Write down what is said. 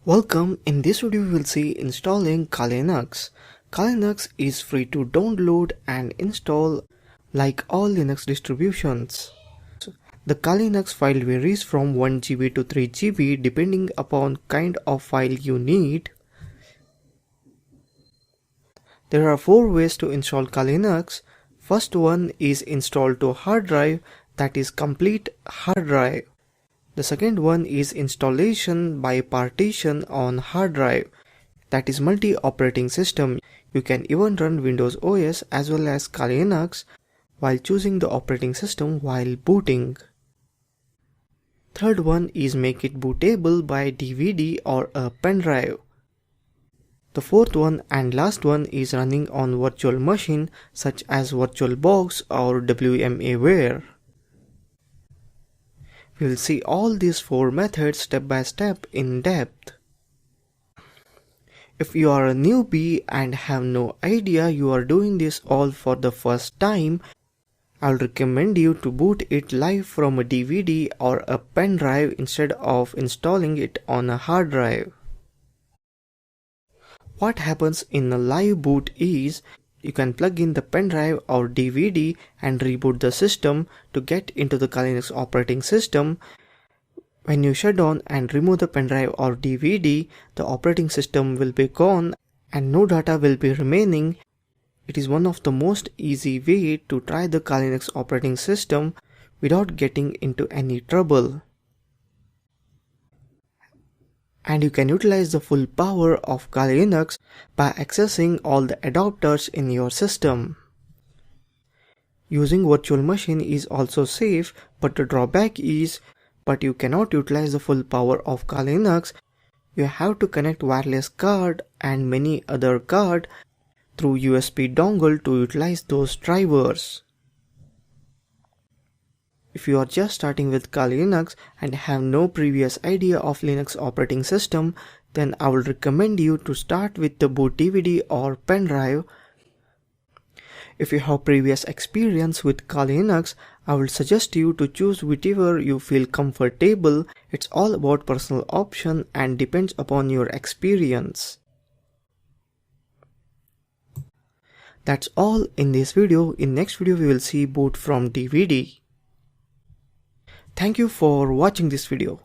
Welcome, in this video we will see installing Kali Linux. Kali Linux is free to download and install like all Linux distributions. The Kali Linux file varies from 1 GB to 3 GB depending upon kind of file you need. There are 4 ways to install Kali Linux. First one is install to hard drive, that is complete hard drive. The second one is installation by partition on hard drive, that is multi-operating system. You can even run Windows OS as well as Kali Linux while choosing the operating system while booting. Third one is make it bootable by DVD or a pen drive. The fourth one and last one is running on virtual machine such as VirtualBox or WMAware. We will see all these 4 methods step by step in depth. If you are a newbie and have no idea you are doing this all for the first time, I'll recommend you to boot it live from a DVD or a pen drive instead of installing it on a hard drive. What happens in a live boot is you can plug in the pen drive or DVD and reboot the system to get into the Kali Linux operating system. When you shut down and remove the pen drive or DVD, the operating system will be gone and no data will be remaining. It is one of the most easy way to try the Kali Linux operating system without getting into any trouble. And you can utilize the full power of Kali Linux by accessing all the adapters in your system. Using virtual machine is also safe, but the drawback is you cannot utilize the full power of Kali Linux. You have to connect wireless card and many other card through USB dongle to utilize those drivers. If you are just starting with Kali Linux and have no previous idea of Linux operating system, then I would recommend you to start with the boot DVD or pen drive. If you have previous experience with Kali Linux, I will suggest you to choose whichever you feel comfortable. It's all about personal option and depends upon your experience. That's all in this video. In next video we will see boot from DVD. Thank you for watching this video.